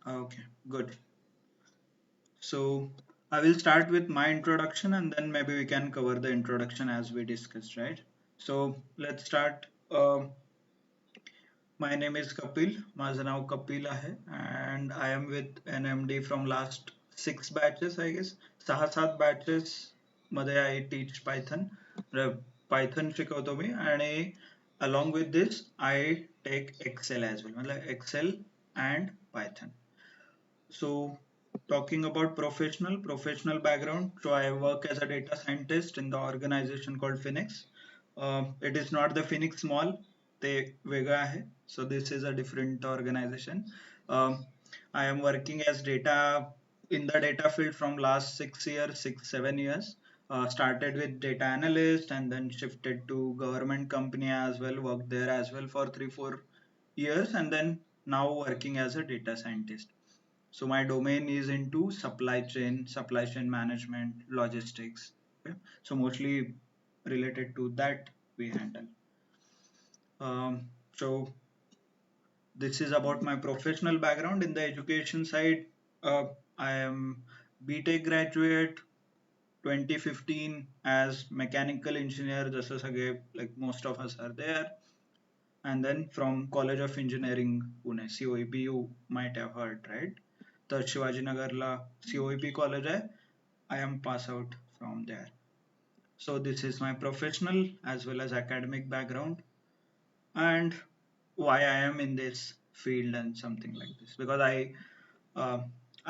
Okay, good. So I will start with my introduction and then maybe we can cover the introduction as we discussed, right? So let's start. My name is Kapil. माझं नाव कपिल आहे and I am with NMD from last 6 batches, I guess. 6-7 batches मध्ये I teach Python. Python शिकवतो मी आणि along with this I take Excel as well. मतलब Excel and Python. So talking about professional background. So I work as a data scientist in the organization called Phoenix. It is not the Phoenix Mall. ते वेगळं आहे. So this is a different organization. Um, I am working as data in the data field from last 6 years, 6-7 years. Started with data analyst and then shifted to government company as well. Worked there as well for 3-4 years and then now working as a data scientist. So my domain is into supply chain management, logistics. Okay? So mostly related to that we handle. So this is about my professional background. In the education side, I am BTech graduate 2015 as mechanical engineer. जसं सगळे like most of us are there. And then from College of Engineering Pune, COEP, you might have heard, right? तर शिवाजीनगरला COEP college आहे. I am pass out from there. So this is my professional as well as academic background and why I am in this field and something like this because I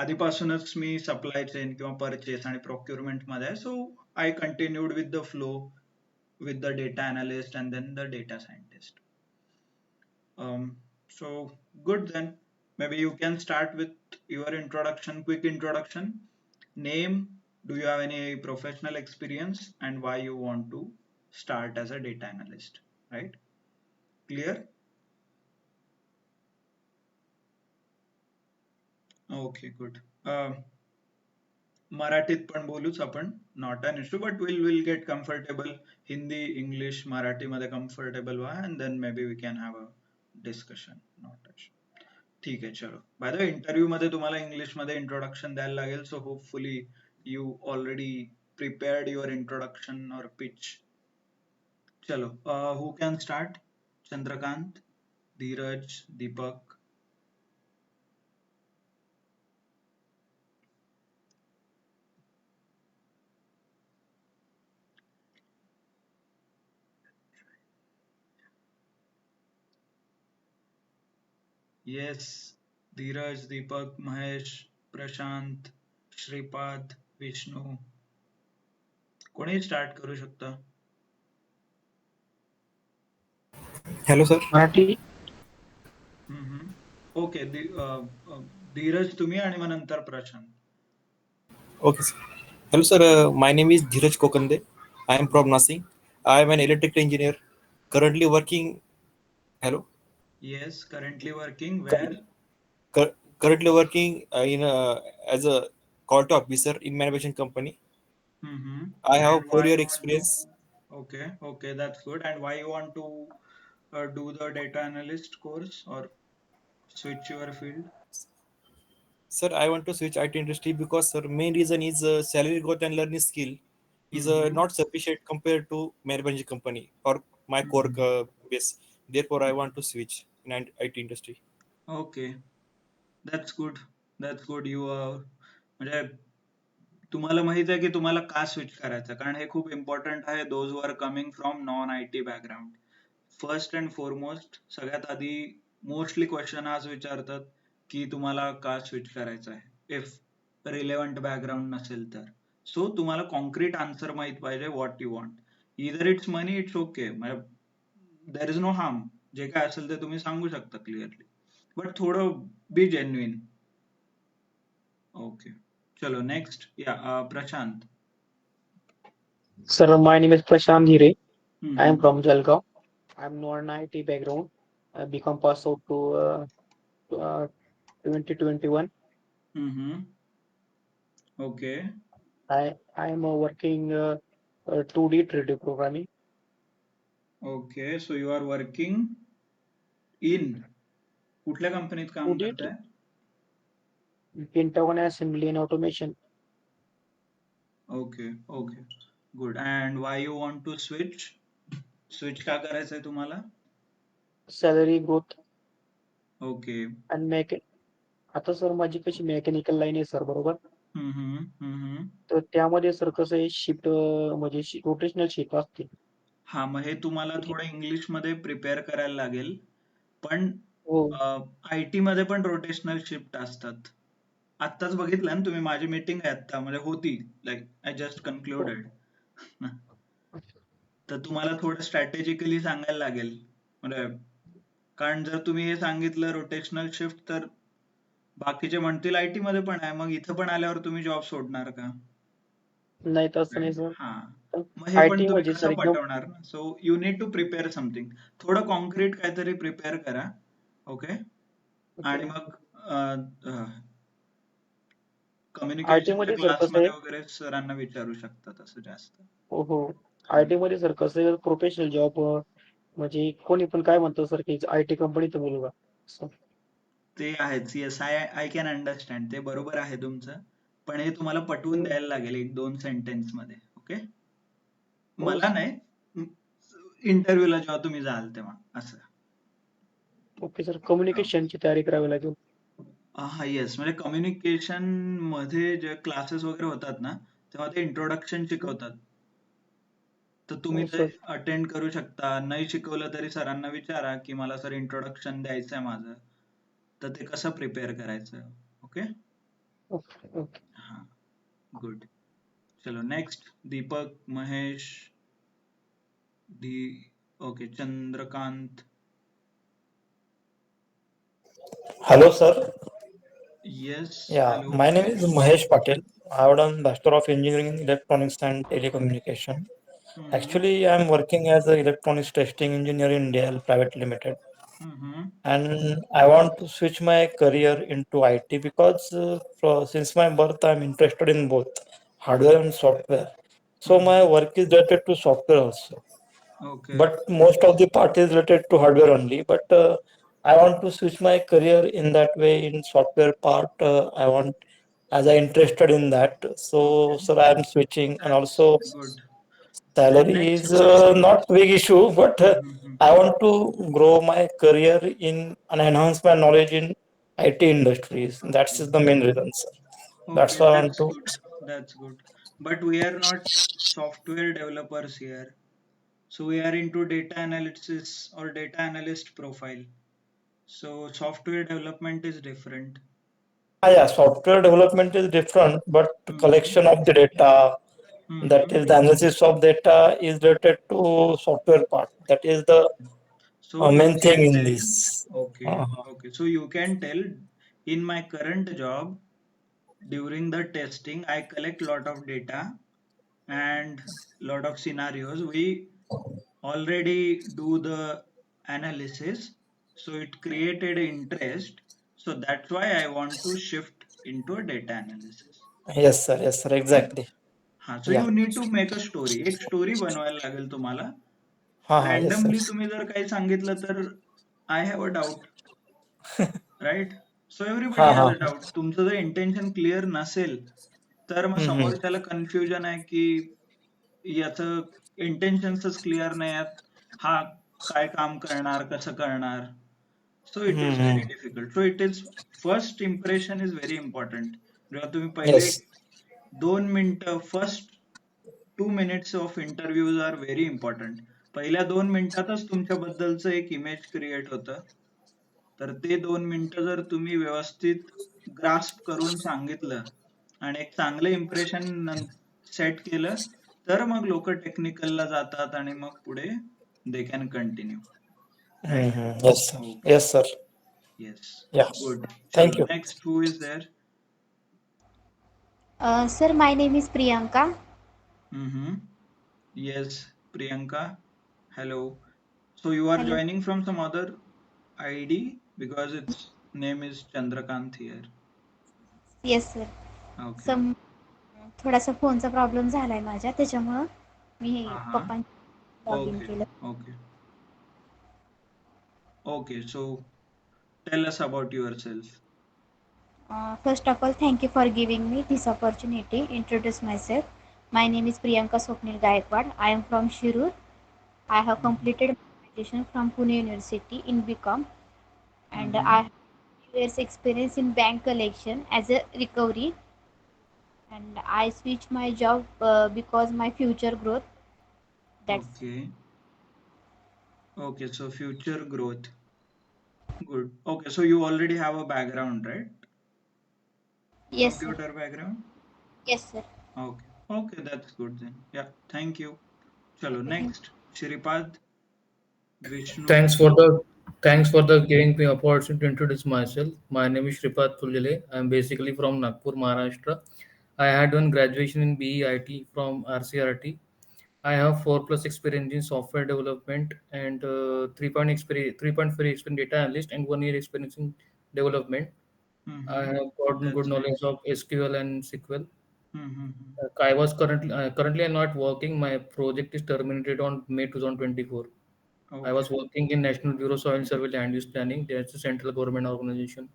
आधीपासूनच मी supply chain किंवा purchase आणि procurement मध्ये आहे so I continued with the flow with the data analyst and then the data scientist. So good then. Maybe you can start with your introduction, quick introduction. Name, do you have any professional experience and why you want to start as a data analyst, right? Clear? Okay, good. मराठीत पण बोलूच आपण not an issue but will get comfortable Hindi English मराठीमध्ये comfortable व्हा and then maybe we can have a discussion not issue ठीक आहे चलो by the way interview मध्ये तुम्हाला इंग्लिश मध्ये इंट्रोडक्शन द्यायला लागेल so hopefully you already prepared your introduction और पिच चलो who can start Chandrakant Dhiraj Deepak yes Dhiraj Deepak Mahesh Prashant Shripad Vishnu कोणी स्टार्ट करू शकता hello sir Marathi okay Dhiraj तुम्ही आणि मग नंतर Prashant okay sir hello sir my name is Dhiraj Kokande I am from Nashik I am an electrical engineer currently working hello yes currently working where currently working in as a quality officer in manufacturing company. I have and why 4 year you want to experience. okay that's good and why you want to do the data analyst course or switch your field Sir, I want to switch IT industry because sir main reason is salary growth and learning skill is not sufficient compared to manufacturing company or my core base. Therefore, I want to switch in IT industry. Okay that's good you म्हणजे तुम्हाला माहित आहे की तुम्हाला का switch करायचं कारण हे खूप इम्पॉर्टंट आहे those were coming from non I T background first and foremost सगळ्यात आधी मोस्टली क्वेश्चन आज विचारतात की तुम्हाला का स्विच करायचं आहे इफ रिलेव्हंट बॅकग्राऊंड नसेल तर सो तुम्हाला कॉन्क्रीट आन्सर माहित पाहिजे what you want either it's money it's okay there is no harm जे काय असेल ते तुम्ही सांगू शकता क्लिअरली बट थोडं बी जेन्युइन ओके चलो नेक्स्ट या Prashant Sir, my name is Prashant Dhire. I am हम्म, from Jalgaon. I am non-IT background. I become pass out to 2021. हम्म. Okay I am working 2D 3D programming. Okay so you are working in कुठल्या कंपनीत काम 2D करताय Pentagon Assembly and Automation. Okay, okay, good. And why you want to switch? Switch का करायचंय तुम्हाला? Salary growth Okay. and आता sir माझी कशी मेकॅनिकल लाईन आहे सर, बरोबर. तर त्यामध्ये सर कसं आहे, शिफ्ट म्हणजे रोटेशनल शिफ्ट असते. हा, मग हे तुम्हाला थोडं इंग्लिश मध्ये प्रिपेअर करायला लागेल. पण हो IT मध्ये पण रोटेशनल शिफ्ट असतात. आत्ताच बघितलं ना तुम्ही, माझी मीटिंग आहे आता, म्हणजे होती, लाईक आय जस्ट कन्क्लुडेड. तर तुम्हाला थोडं स्ट्रॅटेजिकली सांगायला लागेल, म्हणजे कारण जर तुम्ही हे सांगितलं रोटेशनल शिफ्ट, तर बाकीचे म्हणतील IT मध्ये पण आहे, मग इथं पण आल्यावर तुम्ही जॉब सोडणार का? नाही तसं नाही सर. हा, मग हे पण IT तुम्ही म्हणजे सर कसं एकदम पटवणार ना? So you need to prepare something. थोडं कॉन्क्रीट काहीतरी प्रिपेअर करा. ओके. आणि मग IT कम्युनिकेशनच्या मध्ये सर कसं क्लासमध्ये आहे. वगैरे सरांना विचारू शकता तसं जास्त. हो IT मध्ये सर कसं आहे, प्रोफेशनल जॉब म्हणजे कोणी पण काय म्हणतं सर की IT कंपनीत मुलगा. ते आहेच. Yes, I can understand. ते बरोबर आहे तुमचं. पण हे तुम्हाला पटवून द्यायला लागेल 1-2 सेंटेन्स मध्ये. ओके. मला नाही, इंटरव्ह्यूला जेव्हा तुम्ही जाल तेव्हा असं. ओके सर, कम्युनिकेशनची तयारी करावी लागेल. हा, येस. म्हणजे कम्युनिकेशन मध्ये जे क्लासेस वगैरे होतात ना, तेव्हा ते इंट्रोडक्शन शिकवतात. तर तुम्ही ते अटेंड करू शकता. नाही शिकवलं तरी सरांना विचारा की मला सर इंट्रोडक्शन द्यायचंय माझं, तर ते कसं प्रिपेअर करायचं. ओके. ओके. हा, गुड. चलो next, Deepak, Mahesh, okay, Chandrakant. Hello, sir. Yes, Yeah, hello. my name is Mahesh Patel. I have done Bachelor of Engineering in Electronics and Telecommunication. Actually, I am working as an electronics testing engineer in Dell Private Limited, and I want to switch my career into IT because since my birth, I am interested in both hardware and software. So my work is related to software also, Okay. but most of the part is related to hardware only. But I want to switch my career in that way in software part. I want, as I interested in that. So, Okay. sir, I am switching, and That's also good. Then salary next. is not big issue, but I want to grow my career in and enhance my knowledge in IT industries. That's the main reason, sir. That's Okay, why I want that's to. good. That's good. But we are not software developers here. So we are into data analysis or data analyst profile. So software development is different. Yeah, software development is different, but collection of the data, that is the analysis of data, is related to software part. That is the So you main thing can in tell, this. okay, okay. So you can tell, in my current job, during the testing, I collect lot of data and lot of scenarios. We already do the analysis, so it created interest. So that's why I want to shift into a data analysis. Yes, sir, Right? exactly. हा, so Yeah. You need to make a story. एक story बनवायला लागेल तुम्हाला. Yes, sir. Randomly तुम्ही जर काही सांगितलं तर I have a doubt, right? So everybody has a doubt. तुमचं जर इंटेन्शन क्लिअर नसेल, तर मग समोरच्याला कन्फ्युजन आहे की याचं इंटेन्शन्सच क्लिअर नाही आहेत, हा काय काम करणार, कसं करणार. So it is very difficult. So it is, first impression is very important. जेव्हा तुम्ही पहिले Yes. 2 मिनिटं, first 2 minutes of interviews are very important. पहिल्या 2 मिनिटातच तुमच्याबद्दलचं एक इमेज क्रिएट होतं. तर ते 2 मिनिटं जर तुम्ही व्यवस्थित ग्रास्प करून सांगितलं आणि एक चांगलं इम्प्रेशन सेट केलं, तर मग लोक टेक्निकलला जातात आणि मग पुढे they can continue. Right? Yes, sir. Okay. Yes, sir. Yes, Yeah. Good. चलो Thank you. Next, who is there? Sir, my name is Priyanka. Yes, Priyanka. Hello. So you are Hello. joining from some other ID because its name is Chandrakant here. Yes, sir. Okay. सम थोडासा फोनचा problem झालाय माझ्या, त्याच्यामुळं मी Uh-huh. पप्पांनी log in Okay. केलं. Okay. Okay. So tell us about yourself. First of all, thank you for giving me this opportunity. Introduce myself. My name is Priyanka Swapnil Gaikwad. I am from Shirur. I have completed my graduation from Pune University in BCom, and I have years experience in bank collection as a recovery. And I switched my job because my future growth. That's Okay. Okay, so future growth. Good. Okay, so you already have a background, right? yes, sir. Computer background? Yes, sir. Okay. Okay, that's good then. Yeah, thank you. Chalo, Okay, thank next. Shripad, Vishnu. Thanks for the thanks for the giving me opportunity to introduce myself. My name is Shripad Puljale. I'm basically from Nagpur, Maharashtra. I had done graduation in BEIT from RCRT. I have 4+ experience in software development and 3.5 experience data analyst and 1 year experience in development. I Mm-hmm. have gotten good That's knowledge nice. of SQL and SQL. Mm-hmm. I was currently I'm not working. My project is terminated on May 2024. I Okay. was working in National Bureau Soil Survey Land Use Planning. That's a central government organization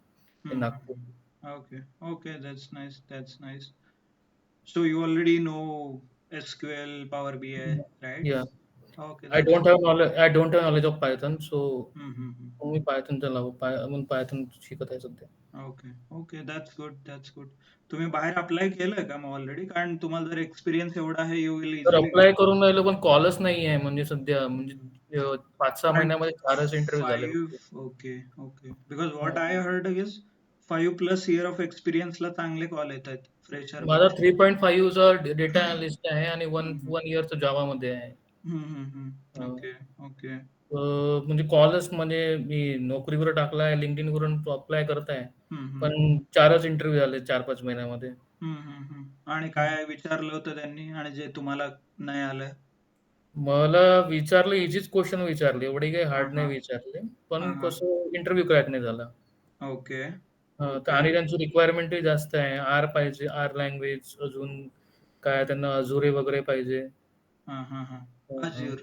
in Nagpur. Mm-hmm. Okay. Okay, that's nice. That's nice. So you already know SQL, Power BI, right? Yeah, Okay, I that's don't good. have knowledge. I don't have knowledge of Python, so Mm-hmm. only Python म्हणून Python शिकत आहे सध्या. Okay okay that's good that's good तुम्ही बाहेर apply केलंय का मग already कारण तुम्हाला जर एक्सपिरियन्स एवढा आहे यू विल तर इझिली अप्लाय करून राहिलो पण कॉलच नाही आहे म्हणजे सध्या म्हणजे 5-6 कारण महिन्यामध्ये 4च इंटरव्ह्यू झाले फक्त. Five okay okay because what I heard is 5+ year of एक्सपिरियन्सला चांगले कॉल येत आहेत फ्रेशर माझा पेक्षा 3.5 चा डेटा अनालिस्ट आहे आणि 1 इयरचा जावा मध्ये आहे. ओके ओके म्हणजे कॉलच म्हणजे मी नोकरीवर टाकलाय लिंक्डइन वरून अप्लाय करत आहे पण 4च इंटरव्ह्यू झाले 4-5 महिन्यामध्ये. आणि काय विचारलं होतं त्यांनी आणि जे तुम्हाला नाही आलं मला विचारलं इझीच क्वेश्चन विचारले एवढे काही हार्ड नाही हा विचारले पण हा कसं इंटरव्ह्यू क्रॅक नाही झाला. ओके तर ओके आणि त्यांची रिक्वायरमेंटही जास्त आहे आर पाहिजे आर लँग्वेज अजून काय त्यांना अजुरे वगैरे पाहिजे. हा अज्युर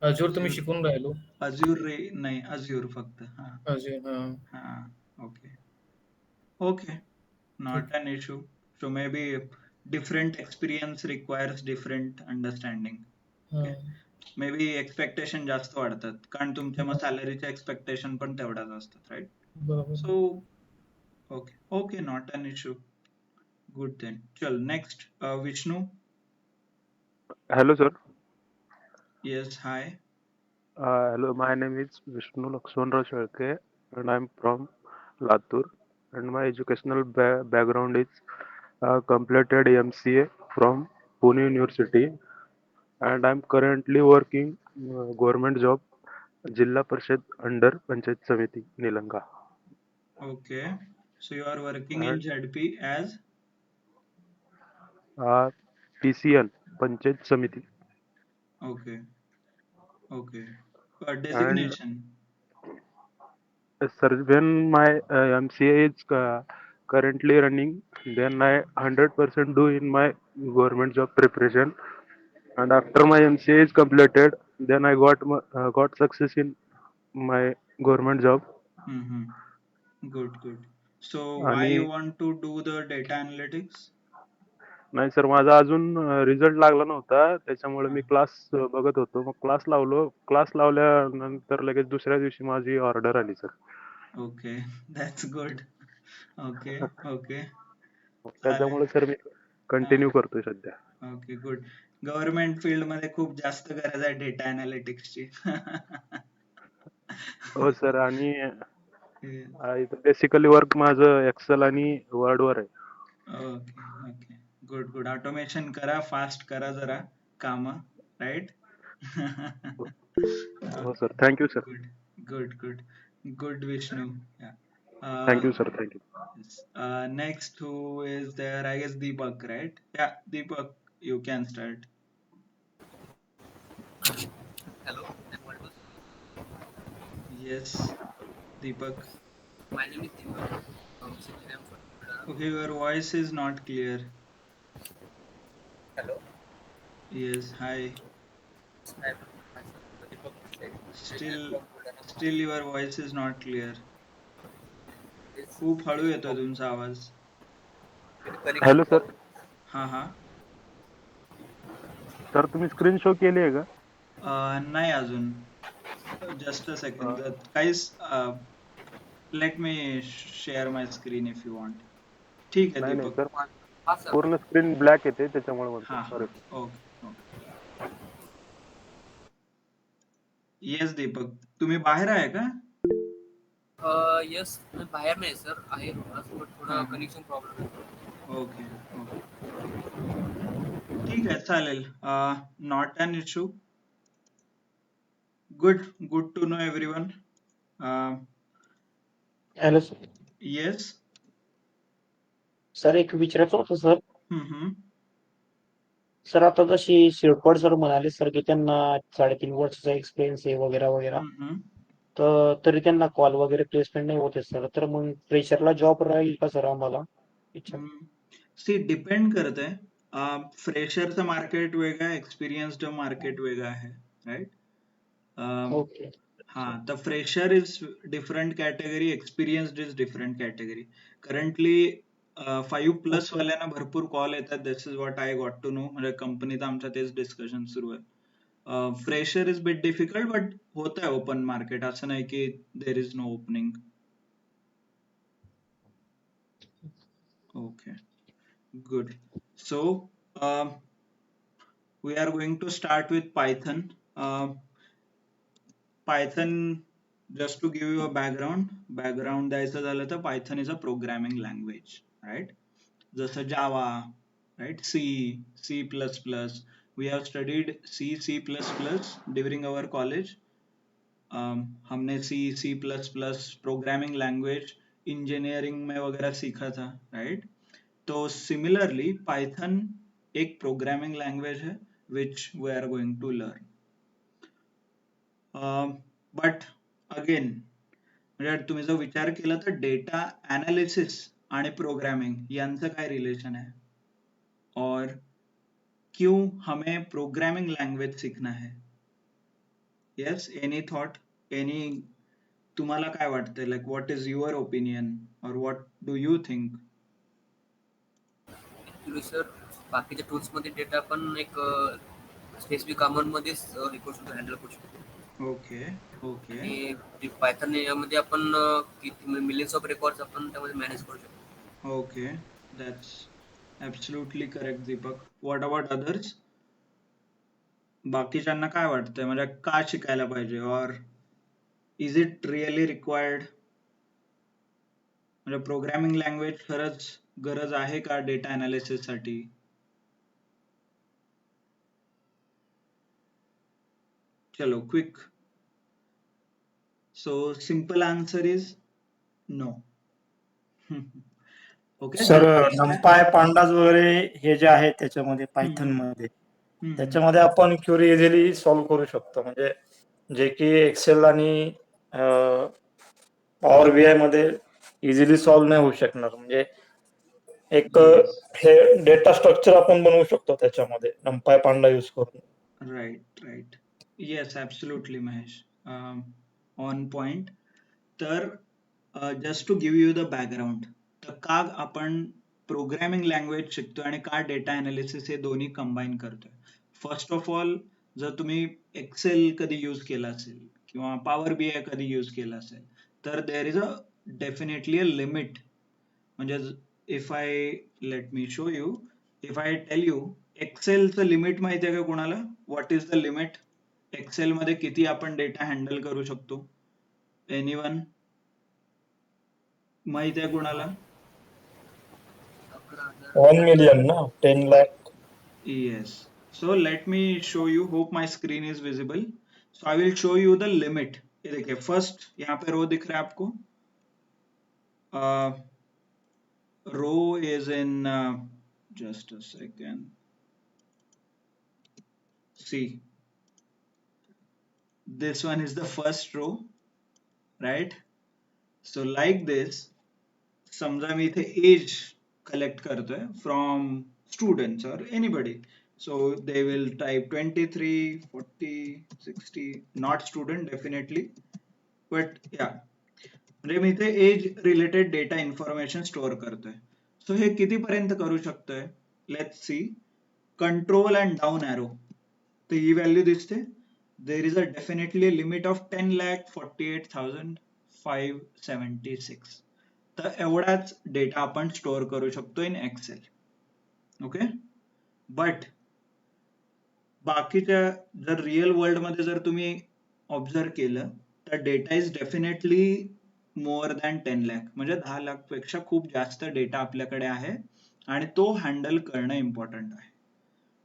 अजूर तुम्ही अज्युर शिकून राहिलो अज्युर रे नाही अज्युर फक्त हा अजून हा ओके ओके ठीक. not an issue so maybe different experience requires different understanding okay maybe expectation जास्त वाढतात कारण तुमच्या मग सॅलरीच्या एक्सपेक्टेशन पण तेवढ्याच असतात राईट बरोबर. so okay okay not an issue good then चल next Vishnu Hello, sir. yes hi Hello, my name is Vishnu Lakshmanrao Shalke, and I'm from Latur. And my educational background is completed MCA from Pune University, and I'm currently working government job, Jilla Parishad under Panchayat Samiti, Nilanga. okay so you are working in And ZP as PCN, Panchayat Samiti. okay okay And designation sir, when my MCA is currently running, then I 100% do in my government job preparation. And after my MCA is completed, then I got success in my government job. mm-hmm. good so why आणि you want to do the data analytics नाही sir माझा अजून result लागला नव्हता त्याच्यामुळे मी class बघत होतो मग क्लास लावल्यानंतर लगेच दुसऱ्या दिवशी माझी ऑर्डर आली sir. okay that's good okay okay त्याच्यामुळे सर मी कंटिन्यू करतोय सध्या. ओके गुड गव्हर्नमेंट फील्ड मध्ये खूप जास्त गरज आहे डेटा अनालिटिक्सची हो सर आणि बेसिकली वर्क माझं एक्सेल आणि वर्ड वर आहे. Okay okay good good automation करा फास्ट करा जरा काम राईट हो sir thank you sir. Good good good good Vishnu thank you sir thank you. next who is there I guess Deepak right yeah Deepak you can start Hello, I'm audible. yes Deepak My name is Deepak. Basically, I'm from Budara. okay your voice is not clear Hello, yes hi I'm myself Deepak. still your voice is not clear खूप हळू येतोय तुमचा आवाज. Hello sir. हा. Sir तुम्ही screen show केली आहे का? नाही अजून. Just a second. काहीच let me share my screen if you want. ठीक आहे नाही दीपक. सर, हा सर. पूर्ण स्क्रीन ब्लॅक येते त्याच्यामुळे म्हणतो. हा सॉरी. ओके. येस दीपक, तुम्ही बाहेर आहे का? यस, मी बाहेर नाही सर, आहे थोडं कनेक्शन प्रॉब्लेम आहे. ओके. ठीक आहे, चालेल. Not an issue. Good to know everyone. Hello sir. Yes. Sir एक विचारायचं होतं सर. सर आता जशी शिरपड सर म्हणाले सर की त्यांना 3.5 वर्षाचा एक्सपिरियन्स आहे वगैरे वगैरे, तर तरी त्यांना कॉल वगैरे प्लेसमेंट नाही होते सर, तर मग फ्रेशरला जॉब राहील का सर आम्हाला? सी डिपेंड करते. फ्रेशरचं मार्केट वेगळं, एक्सपिरियन्स्ड मार्केट वेगळं आहे, राईट? ओके. हा, तर fresher is different category, experienced is different category. Currently 5+ वाल्यांना भरपूर कॉल येतात. This is what I got to know. म्हणजे कंपनीत आमच्या तेच डिस्कशन सुरू आहे. Fresher is bit difficult, but होत आहे ओपन मार्केट. असं नाही की there is no opening. Okay, good. So we are going to start with Python. Python, just to give you a background द्यायचं झालं तर Python is a programming language, right? जसं Java, right? C++. We have studied C++ during our college. हमने C++ programming language engineering में वगैरह सीखा था, right? तो सिमिलरली पाइथन एक प्रोग्रामिंग लैंग्वेज है which we are going to learn. But again, म्हणजे तुम्ही जर विचार केला तर डेटा एनालिसिस आणि प्रोग्रामिंग यांचं काय रिलेशन आहे, और क्यों हमें प्रोग्रामिंग लैंग्वेज सीखना है? यस, एनी थॉट, एनी, तुम्हाला काय वाटतंय? Like what is your opinion और what do you think? Actually sir, बाकीच्या टूल्स मध्ये डेटा पण एक स्पेसिफिक कामांमध्येच रिक्वेस्ट हँडल करू शकतो. ओके. आणि पायथन यामध्ये आपण मिलियन्स ऑफ रेकॉर्ड्स आपण त्यामध्ये मॅनेज करू शकतो. Okay, that's absolutely correct Deepak. What about others? बाकीच्यांना काय वाटतंय, म्हणजे का शिकायला पाहिजे, और इज इट रिअली रिक्वायर्ड? म्हणजे प्रोग्रामिंग लँग्वेज खरंच गरज आहे का डेटा अनालिसिस साठी? चलो quick. So simple answer is no. Okay sir, NumPy pandas वगैरे हे जे आहे त्याच्यामध्ये पायथन मध्ये, त्याच्यामध्ये आपण क्युरी इझिली सॉल्व्ह करू शकतो, म्हणजे जे की एक्सेल आणि पॉवर बीआय मध्ये इझिली सॉल्व्ह नाही होऊ शकणार. म्हणजे एक हे डेटा स्ट्रक्चर आपण बनवू शकतो त्याच्यामध्ये नंपाय पांडा यूज करून. Right. Yes, absolutely Mahesh, on point. तर just to give you the background, तर का आपण प्रोग्रामिंग लँग्वेज शिकतोय आणि का डेटा अनालिसिस हे दोन्ही कंबाईन करतोय? फर्स्ट ऑफ ऑल, जर तुम्ही एक्सेल कधी यूज केला असेल किंवा पॉवर बीआय कधी यूज केला असेल, तर there is a definitely a limit. म्हणजे if I let me show you, if I tell you एक्सेलचं लिमिट माहिती आहे का कोणाला? What is the limit? Excel मध्ये किती आपण डेटा हँडल करू शकतो? एनीवन माहिती आहे कोणाला? 1 million ना, 10 lakh. Yes. So let me show you. Hope my screen is visible. So I will show you the limit. ये देखिए, फर्स्ट यहाँ पे रो दिख रहा है आपको. Row is in just a second. See, this one is the first row, right? So like this, समजा मी इथे age collect करतोय फ्रॉम स्टुडंट्स और anybody. So they will type 23, 40, 60, not student definitely, but yeah, म्हणजे मी इथे age related data information store करतोय. So हे कितीपर्यंत करू शकतोय? Let's see, control and down arrow, तर ही व्हॅल्यू दिसते. There is a definitely limit of 10,48,576. तर एवढाच डेटा आपण स्टोअर करू शकतो इन एक्सेल. ओके, बट बाकीच्या जर रिअल वर्ल्ड मध्ये जर तुम्ही ऑब्झर्व केलं तर data is definitely more than 10 lakh, म्हणजे 10 लाख पेक्षा खूप जास्त डेटा आपल्याकडे आहे आणि तो हँडल करणं इम्पॉर्टंट आहे.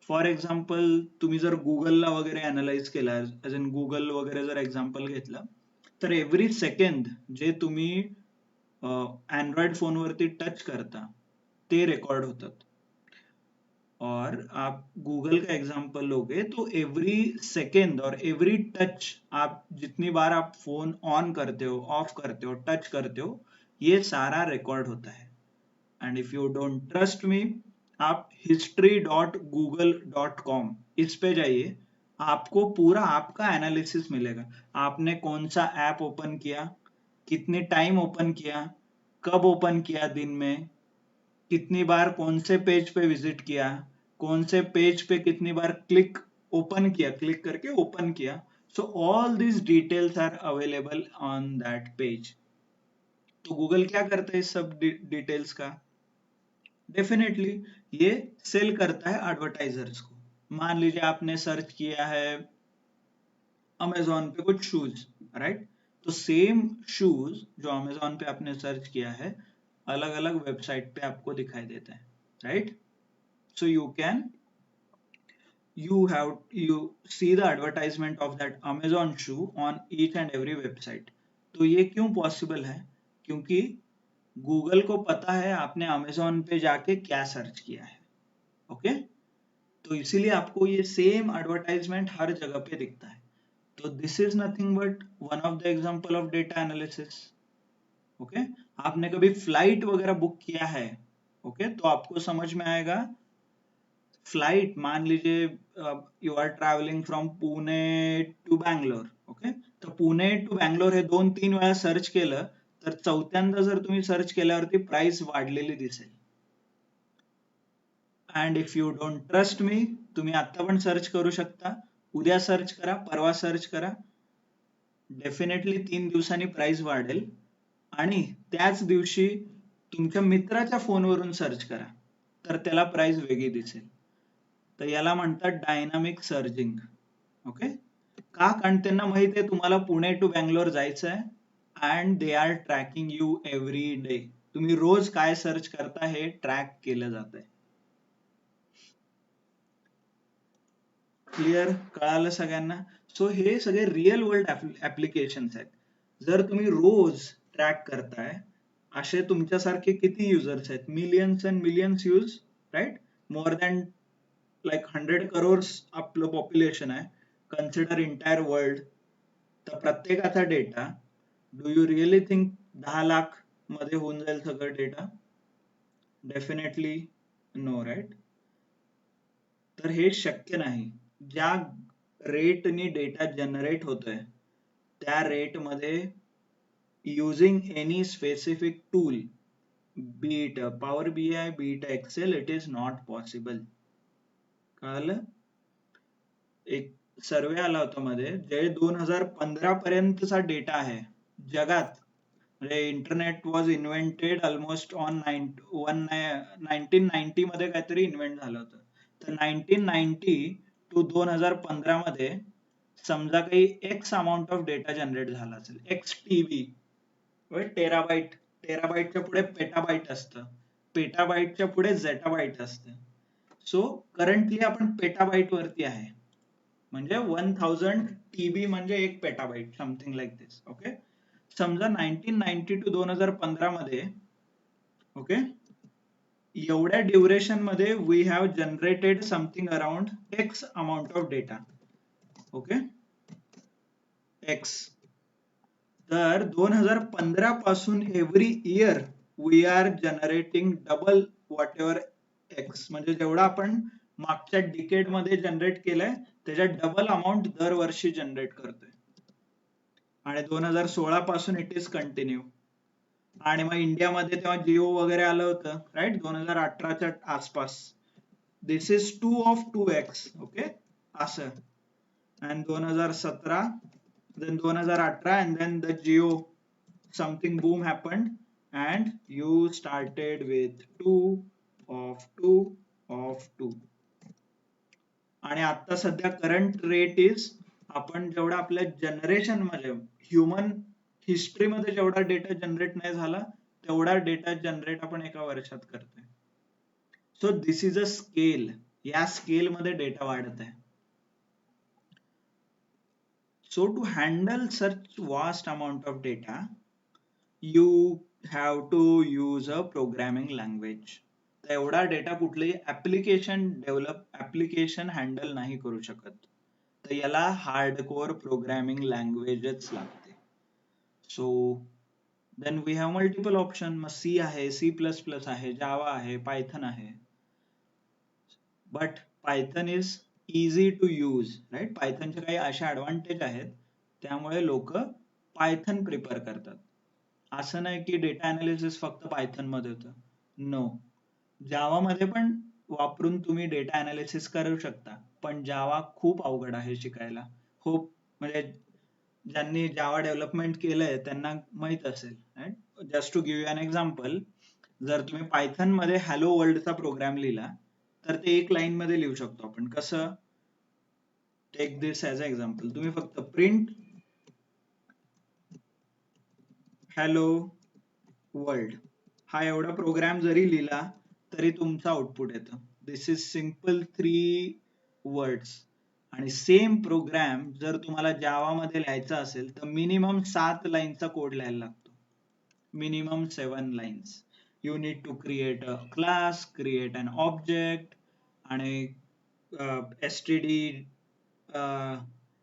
फॉर एक्झाम्पल, तुम्ही जर गुगलला वगैरे अनालाइज केला, एज इन गुगल वगैरे जर एक्झाम्पल घेतलं, तर एव्हरी सेकंड जे तुम्ही अँड्रॉइड फोनवरती टच करता ते रेकॉर्ड होतात. और आप गूगल का एग्जांपल लोगे तो एवरी सेकेंड और एवरी टच, आप जितनी बार आप फोन ऑन करते हो, ऑफ करते हो, टच करते हो, ये सारा रिकॉर्ड होता है. End if you don't trust me, आप history.google.com इस पे जाइए, आपको पूरा आपका एनालिसिस मिलेगा. आपने कौन सा ऐप ओपन किया, कितने टाइम ओपन किया, कब ओपन किया दिन में, कितनी बार कौन से पेज पे विजिट किया, कौन से पेज पे कितनी बार क्लिक ओपन किया, क्लिक करके ओपन किया. So all this details are available on that page. तो गूगल क्या करता है इस सब डिटेल्स का? डेफिनेटली ये सेल करता है एडवर्टाइजर्स को. मान लीजिए आपने सर्च किया है अमेजोन पे कुछ शूज, राइट? तो सेम शूज जो अमेजोन पे आपने सर्च किया है अलग अलग वेबसाइट पे आपको दिखाई देते हैं, right? So you see the advertisement of that Amazon shoe on each and every website. तो ये क्यों पॉसिबल है? क्योंकि गूगल को पता है आपने अमेजोन पे जाके क्या सर्च किया है. ओके, तो इसीलिए आपको ये सेम एडवर्टाइजमेंट हर जगह पे दिखता है. तो this is nothing but one of the example of data analysis. Okay, आपने कभी फ्लाइट वगैरह बुक किया है, ओके, तो आपको समझ में आएगा. फ्लाइट, मान लीजिए you are travelling from Pune to Bangalore, okay, तर पुणे टू बँगलोर हे 2-3 वेळा सर्च केलं तर चौथ्यांदा जर तुम्ही सर्च केल्यावरती प्राइस वाढलेली दिसेल. And if you don't trust me, तुम्ही आता पण सर्च करू शकता, उद्या सर्च करा, परवा सर्च करा, डेफिनेटली 3 दिवसांनी प्राइस वाढेल. आणि त्याच दिवशी तुमच्या मित्राच्या फोनवरून सर्च करा तर त्याला प्राइस वेगळी दिसेल. तर याला म्हणतात डायनामिक सर्जिंग. ओके, का? कारण त्यांना माहित आहे तुम्हाला पुणे टू बँगलोर जायचं आहे and they are tracking you every day. तुम्ही रोज काय सर्च करता हे ट्रॅक केलं जात आहे. क्लिअर? कळालं सगळ्यांना? सो हे सगळे रिअल वर्ल्ड ऍप्लिकेशन्स आहेत. जर तुम्ही रोज ट्रॅक करताय, असे तुमच्यासारखे किती युजर्स आहेत? Millions and millions use, right? More than like 100 crores आपलं पॉप्युलेशन आहे, कन्सिडर इंटायर वर्ल्ड. तर प्रत्येकाचा data, do you really think 10 lakh मध्ये होऊन जाईल सगळं डेटा? Definitely no, right? तर हे शक्य नाही. ज्या रेटनी डेटा जनरेट होतोय त्या रेट मध्ये using any specific tool, be it power BI, be it Excel, it is not possible. कळालं? एक सर्वे आला होता मध्ये, जे 2015 पर्यंतचा डेटा आहे जगात, म्हणजे internet was invented almost on 1990 मध्ये काहीतरी इन्व्हेंट झालं होतं. तर 1990 टू 2015 मध्ये समजा काही x amount of data generate झाला असेल, एक्स TB, टेराबाईट, टेराबाईटच्या पुढे पेटाबाईट असतं, पेटाबाईटच्या पुढे झेटाबाईट असतं. सो करंटली आपण पेटाबाईट वरती आहे, म्हणजे 1000 TB म्हणजे 1 petabyte, something like this. Okay, समजा 1990 टू 2015 मध्ये, ओके, एवढ्या ड्युरेशन मध्ये we have generated something around X amount of data. Okay, X. तर 2015 पासून every year we are generating double whatever X, म्हणजे जेवढा आपण मागच्या डिकेड मध्ये जनरेट केलंय त्याच्या डबल अमाऊंट दरवर्षी जनरेट करतोय. आणि 2016 पासून इट इज कंटिन्यू. आणि मग इंडियामध्ये तेव्हा जिओ वगैरे आलं होतं राईट 2018च्या आसपास. दिस इज 2x ओके असं. and 2017 then 2018 and then the Jio something boom happened and you started with 2 आणि आता सध्या करंट रेट इज आपण जेवढा आपल्या जनरेशन मध्ये ह्युमन हिस्ट्री मध्ये जेवढा डेटा जनरेट नाही झाला तेवढा डेटा जनरेट आपण एका वर्षात करतोय. So this is a scale. या स्केल मध्ये डेटा वाढत आहे. So to handle such vast amount of data, you have to use a programming language. एवढा डेटा कुठलेही ऍप्लिकेशन हँडल नाही करू शकत. तर याला हार्डकोर प्रोग्रामिंग लँग्वेजच लागते. So then we have multiple option. मग C आहे, C++ आहे, जावा आहे, पायथन आहे. But Python is easy to use right. पायथनचे काही असे ऍडव्हान्टेज आहेत त्यामुळे लोक पायथन प्रिफर करतात. असं नाही की डेटा अनालिसिस फक्त पायथन मध्ये होतं. नो, जावा मध्ये पण वापरून तुम्ही डेटा अनालिसिस करू शकता, पण जावा खूप अवघड आहे शिकायला. खूप म्हणजे ज्यांनी जावा डेव्हलपमेंट केलंय त्यांना माहित असेल right. Just to give you an example, जर तुम्ही पायथन मध्ये हॅलो वर्ल्डचा प्रोग्राम लिहिला तर ते एक लाईन मध्ये लिहू शकतो आपण. कसं? Take this as a example. तुम्ही फक्त प्रिंट हॅलो वर्ल्ड हा एवढा प्रोग्राम जरी लिहिला तरी तुमचं आउटपुट येतं. दिस इज सिम्पल 3 वर्ड्स. आणि सेम प्रोग्राम जर तुम्हाला जावा मध्ये लिहायचा असेल तर मिनिमम 7 लाईनचा कोड लिहायला लागतो. Minimum 7 lines. You need to create a class, create an object, आणि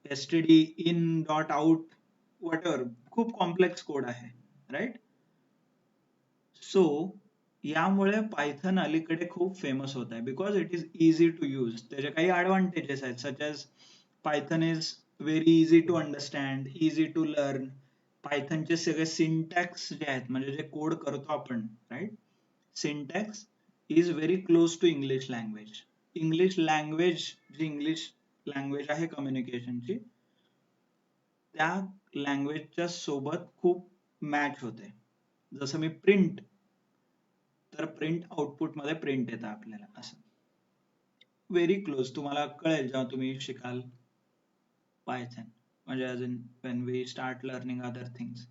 std in dot out whatever. खूप कॉम्प्लेक्स कोड आहे राईट. सो यामुळे पायथन अलीकडे खूप फेमस होत आहे because it is easy to use. त्याचे काही ऍडव्हान्टेजेस आहेत such as Python is very easy to understand, easy to learn. पायथनचे सगळे सिंटॅक्स जे आहेत म्हणजे जे कोड करतो आपण right, syntax is very close to English language. English language जी इंग्लिश लँग्वेज आहे कम्युनिकेशनची त्या लँग्वेजच्या सोबत खूप मॅच होते. जसं मी प्रिंट, तर प्रिंट आउटपुट मध्ये प्रिंट येतं आपल्याला. असं व्हेरी क्लोज. तुम्हाला कळेल जेव्हा तुम्ही शिकाल पायथन, म्हणजे as in when we start learning other things,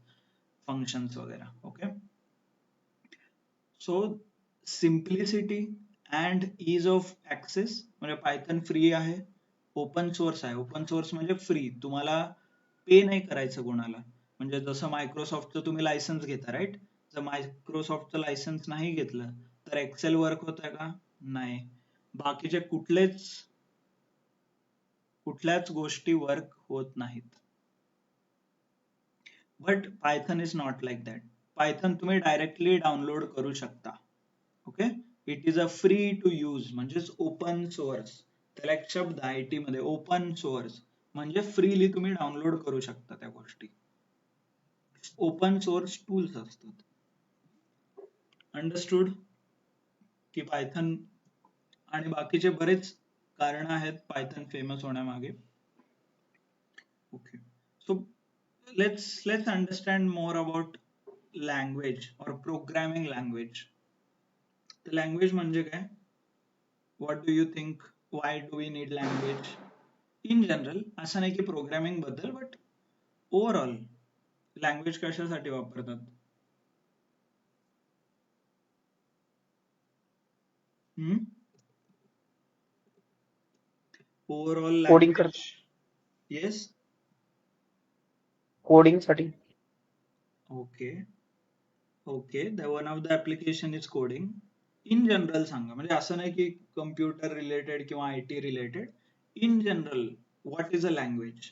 functions वगैरे. Okay. So simplicity and ease of access म्हणजे पायथन फ्री आहे, ओपन सोर्स आहे. ओपन सोर्स म्हणजे फ्री, तुम्हाला पे नाही करायचं कोणाला. म्हणजे जसं मायक्रोसॉफ्टचं तुम्ही लायसन्स घेता राईट. जर मायक्रोसॉफ्टचं लायसन्स नाही घेतलं तर एक्सेल वर्क होतं का? नाही. बाकीचे कुठल्याच गोष्टी वर्क होत नाहीत. But Python is not like that. Python तुम्ही डायरेक्टली डाउनलोड करू शकता. Okay. It is a free to use म्हणजेच ओपन सोर्स. त्याला एक शब्द आहे IT मध्ये, ओपन सोर्स म्हणजे फ्रीली तुम्ही डाउनलोड करू शकता त्या गोष्टी. ओपन सोर्स टूल्स असतात. अंडरस्टूड की पायथन आणि बाकीचे बरेच कारण आहेत पायथन फेमस होण्यामागे. Okay. So let's understand more about language or programming language. The language म्हणजे काय? What do you think? Why do we need language? In general, असं नाही की प्रोग्रामिंग बद्दल, बट ओव्हरऑल लँग्वेज कशासाठी वापरतात? Overall coding language. Yes. Coding साठी. Okay. One of the application is coding. In general सांगा, म्हणजे असं नाही की कम्प्युटर रिलेटेड किंवा IT related. In general what is a language?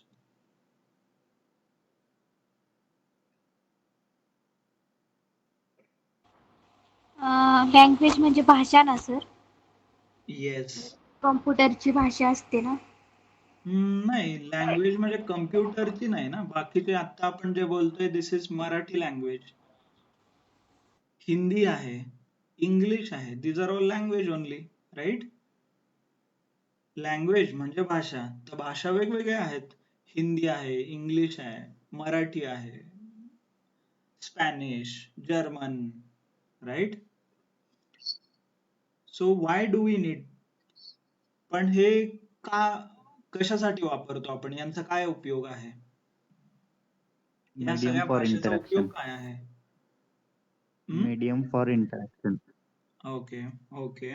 Language म्हणजे भाषा ना सर? येस. कम्प्युटरची भाषा असते ना? नाही, लँग्वेज म्हणजे कम्प्युटरची नाही ना. बाकीचे आता आपण जे बोलतोय this is Marathi language. Hindi आहे, इंग्लिश आहे, these are all language only, right. Language म्हणजे भाषा, तर भाषा वेगवेगळ्या आहेत. हिंदी आहे, इंग्लिश आहे, मराठी आहे, Spanish, German, right. So why do we need, पण हे का, कशासाठी वापरतो आपण, यांचा काय उपयोग आहे, या medium सगळ्या for भाषेचा interaction. उपयोग काय आहे? Medium for interaction. Okay okay,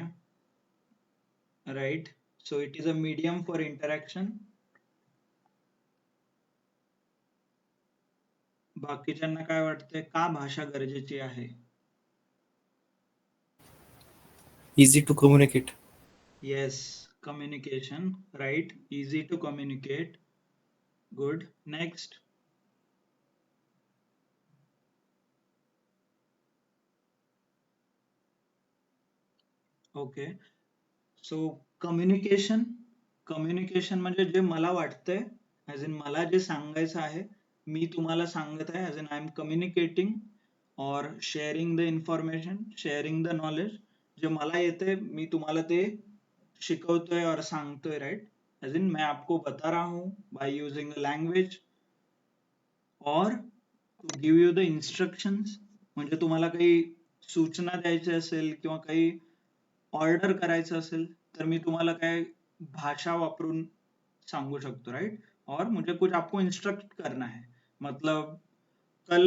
right. So it is a medium for interaction. बाकीच्यांना काय वाटतंय, का भाषा गरजेची आहे? Easy to communicate. Yes, communication, right? Easy to communicate. Good. Next. Okay. So communication म्हणजे जे मला वाटतंय, ऍज इन मला जे सांगायचं आहे, मी तुम्हाला सांगत आहे, as in I am communicating और sharing the information, sharing the knowledge. जे मला येते मी तुम्हाला ते शिकवतोय और सांगतोय, राइट. एज इन मैं आपको बता रहा हूं बाय यूजिंग अ लैंग्वेज, और to give you the instructions, म्हणजे तुम्हाला काही सूचना द्यायची असेल किंवा काही ऑर्डर करायचं असेल तर मी तुम्हाला काय भाषा वापरून सांगू शकतो, राइट. और मुझे कुछ आपको इंस्ट्रक्ट करना है, मतलब कल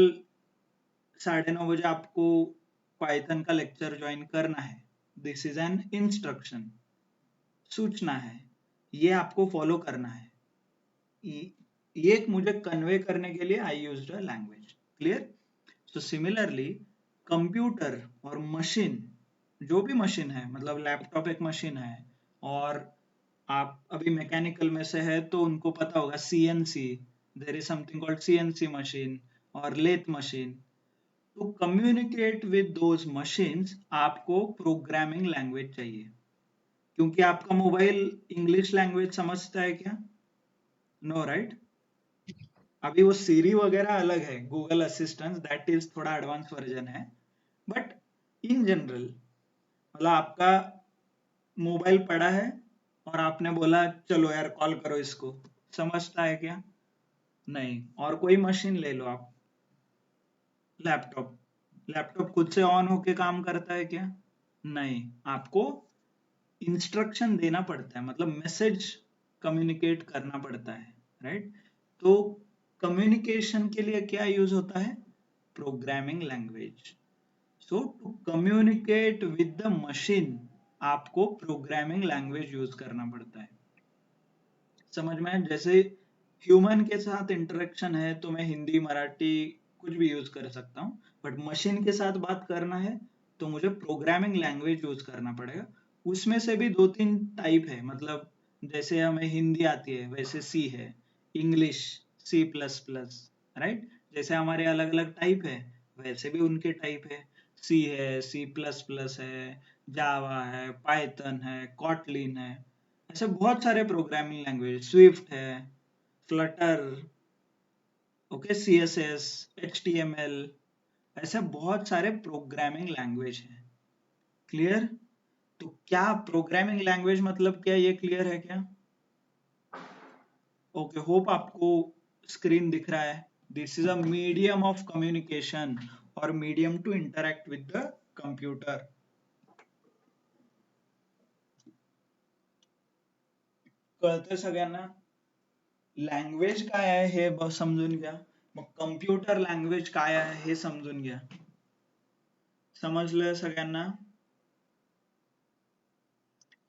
9:30 बजे आपको पाइथन का लेक्चर ज्वाइन करना है, दिस इज एन इंस्ट्रक्शन, सूचना है, ये आपको फॉलो करना है. ये मुझे कन्वे करने के लिए I used a language. Clear. So similarly computer और मशीन, जो भी मशीन है, मतलब लैपटॉप एक मशीन है, और आप अभी मैकेनिकल में से है तो उनको पता होगा CNC, there is something called CNC machine और lathe machine. To communicate with those machines आपको प्रोग्रामिंग लैंग्वेज चाहिए. क्योंकि आपका मोबाइल इंग्लिश लैंग्वेज समझता है क्या? No, right. अभी वो सीरी वगैरह अलग है, गूगल असिस्टेंट, दैट इज थोड़ा एडवांस वर्जन है, बट इन जनरल मतलब आपका मोबाइल पड़ा है और आपने बोला चलो यार कॉल करो इसको, समझता है क्या? नहीं. और कोई मशीन ले लो आप, लैपटॉप खुद से ऑन होके काम करता है क्या? नहीं. आपको इंस्ट्रक्शन देना पड़ता है, मतलब मैसेज कम्युनिकेट करना पड़ता है, राइट. तो कम्युनिकेशन के लिए क्या यूज होता है? Programming language. So to communicate with the machine आपको प्रोग्रामिंग लैंग्वेज यूज करना पड़ता है. समझ में आया? जैसे ह्यूमन के साथ इंटरेक्शन है तो मैं हिंदी, मराठी कुछ भी यूज कर सकता हूँ, बट मशीन के साथ बात करना है तो मुझे प्रोग्रामिंग लैंग्वेज यूज करना पड़ेगा. उसमें से भी 2-3 टाइप है, मतलब जैसे हमें हिंदी आती है वैसे सी है, इंग्लिश C++, राइट. जैसे हमारे अलग अलग टाइप है वैसे भी उनके टाइप है, सी है, C++ है, जावा है, पाइथन है, कॉटलिन है, ऐसे बहुत सारे प्रोग्रामिंग लैंग्वेज, स्विफ्ट है, फ्लटर, ओके, CSS, HTML, ऐसे बहुत सारे प्रोग्रामिंग लैंग्वेज हैं. क्लियर. तो क्या प्रोग्रामिंग लैंग्वेज मतलब क्या, ये क्लियर है क्या? ओके, होप आपको स्क्रीन दिख रहा है. This is a medium of communication और medium to interact with the computer. कळतंय सगळ्यांना? लँग्वेज काय आहे हे समजून घ्या, मग कम्प्युटर लँग्वेज काय आहे हे समजून घ्या. समजलं सगळ्यांना?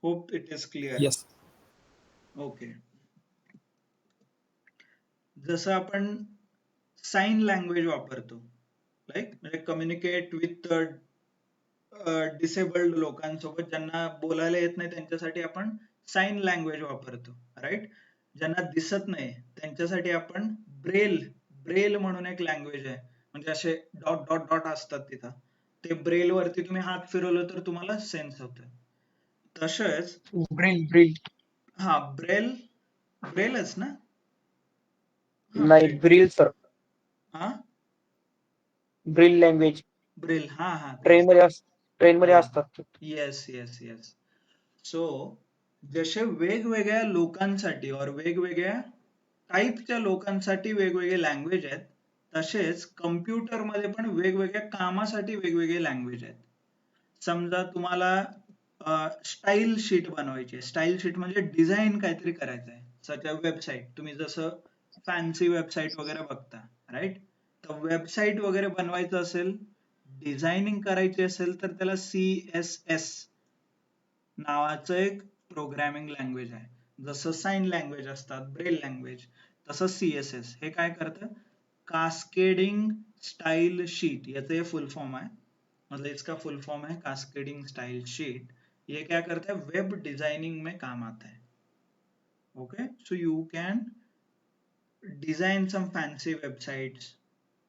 Hope it is clear. Yes. Okay. जसं आपण साइन लँग्वेज वापरतो, लाईक म्हणजे कम्युनिकेट विथ डिसेबल्ड लोकांसोबत, ज्यांना बोलायला येत नाही त्यांच्यासाठी आपण साइन लँग्वेज वापरतो, राईट. ज्यांना दिसत नाही त्यांच्यासाठी आपण ब्रेल म्हणून एक लँग्वेज आहे, म्हणजे असे डॉट डॉट डॉट असतात तिथं, ते ब्रेल वरती तुम्ही हात फिरवलं तर तुम्हाला सेन्स होतं. तसंच ब्रिल हा ब्रेलच ना. नाही, ब्रिल सर, हा, ब्रिल लँग्वेज. ब्रेल, हा ट्रेन मध्ये असतात. Yes yes yes. सो जसे वेगवेगळ्या लोकांसाठी और वेगवेगळ्या टाईपच्या लोकांसाठी वेगवेगळे लँग्वेज आहेत, तसेच कम्प्युटर मध्ये पण वेगवेगळ्या कामासाठी वेगवेगळे लँग्वेज आहेत. समजा तुम्हाला स्टाईल शीट बनवायची आहे. स्टाईल शीट म्हणजे डिझाईन काहीतरी करायचं आहे, सध्या वेबसाईट, तुम्ही जसं फॅन्सी वेबसाईट वगैरे बघता, राईट? तर वेबसाईट वगैरे बनवायचं असेल, डिझायनिंग करायची असेल, तर त्याला CSS नावाचं एक प्रोग्रॅमिंग लँग्वेज आहे. जसं साइन लँग्वेज असतात, ब्रेल लँग्वेज, तसं CSS हे काय करतं, कास्केडिंग स्टाइल शीट, याचं हे फुल फॉर्म आहे, मतलब इसका फुल फॉर्म है कास्केडिंग स्टाइल शीट. ये क्या करता है, वेब डिजाइनिंग में काम आता है. Okay, so you can design some fancy websites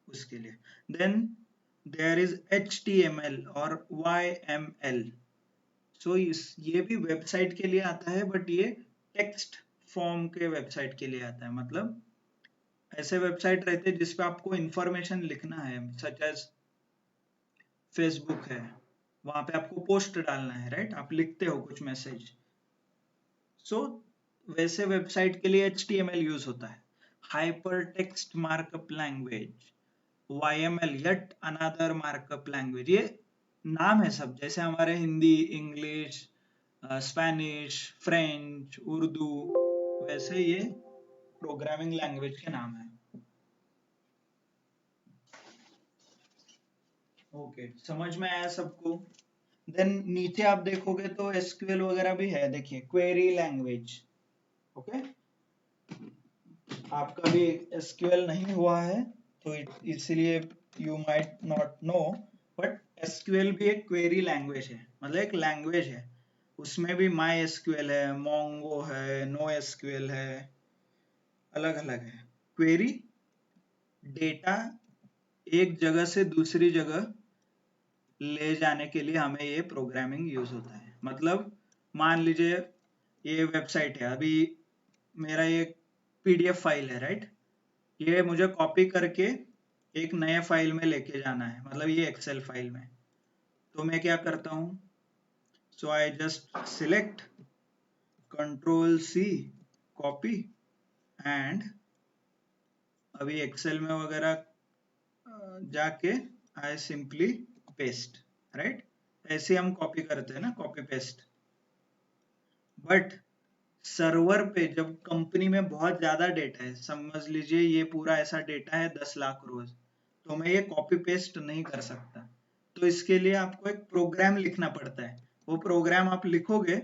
उसके लिए. देन देयर इज HTML और YML. सो ये भी वेबसाइट के लिए आता है, बट ये टेक्स्ट फॉर्म के वेबसाइट के लिए आता है. मतलब ऐसे वेबसाइट रहते हैं जिसपे आपको इंफॉर्मेशन लिखना है, सच एज फेसबुक है, वहां पे आपको पोस्ट डालना है, राइट? आप लिखते हो कुछ मैसेज. सो वैसे वेबसाइट के लिए HTML यूज होता है. Hyper text markup language, YML, yet another markup language. ये नाम है सब, जैसे हमारे Hindi, English, Spanish, French, Urdu, वैसे ये प्रोग्रामिंग लैंग्वेज के नाम है. ओके, समझ में आया सबको? देन नीचे आप देखोगे तो SQL वगैरह भी है. देखिए, क्वेरी लैंग्वेज. ओके, आपका भी SQL नहीं हुआ है तो इसलिए you might not know, but SQL भी एक क्वेरी लैंग्वेज है, मतलब एक लैंग्वेज है. उसमें भी MySQL है, Mongo है, NoSQL है, अलग अलग है. क्वेरी डेटा एक जगह से दूसरी जगह ले जाने के लिए हमें ये प्रोग्रामिंग यूज होता है. मतलब मान लीजिए ये वेबसाइट है, अभी मेरा ये PDF फाइल है, राइट? ये मुझे कॉपी करके एक नए फाइल में लेके जाना है, मतलब ये एक्सेल फाइल में. तो मैं क्या करता हूँ, so I just select Ctrl+C copy, end अभी एक्सेल में वगैरह जाके आई सिंपली पेस्ट, राइट? ऐसे हम कॉपी करते हैं ना, कॉपी पेस्ट. बट सर्वर पे जब कंपनी में बहुत ज्यादा डेटा है, समझ लीजिए ये पूरा ऐसा डेटा है 10 लाख रोज, तो मैं ये कॉपी पेस्ट नहीं कर सकता. तो इसके लिए आपको एक प्रोग्राम लिखना पड़ता है. वो प्रोग्राम आप लिखोगे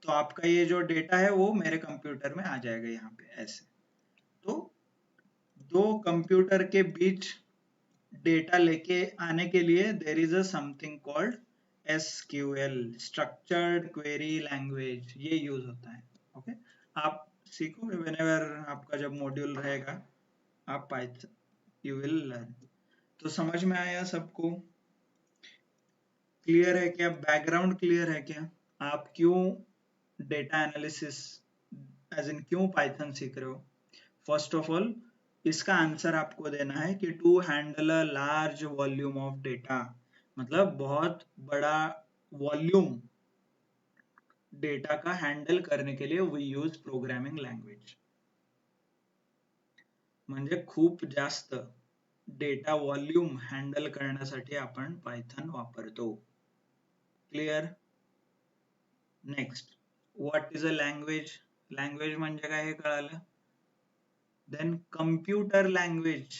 तो आपका ये जो डेटा है वो मेरे कंप्यूटर में आ जाएगा यहाँ पे ऐसे. तो दो कंप्यूटर के बीच डेटा लेके आने के लिए देर is a something called SQL, structured query language, ये यूज होता है. ओके, आप सीखोगे व्हेनेवर आपका जब मॉड्यूल रहेगा, आप पाइथन यू विल लर्न. तो समझ में आया सबको? क्लियर है क्या? बैकग्राउंड क्लियर है क्या? आप क्यों डेटा एनालिसिस एज इन क्यों पाइथन सीख रहे हो? फर्स्ट ऑफ ऑल इसका आंसर आपको देना है कि to handle a large volume of data, मतलब बहुत बड़ा वॉल्यूम डेटा का हँडल करने के लिए वी यूज प्रोग्रामिंग लँग्वेज. म्हणजे खूप जास्त डेटा वॉल्यूम हँडल करण्यासाठी आपण पायथन वापरतो. Clear? Next, what is a language? Language म्हणजे काय हे कळालं. देन कम्प्युटर लँग्वेज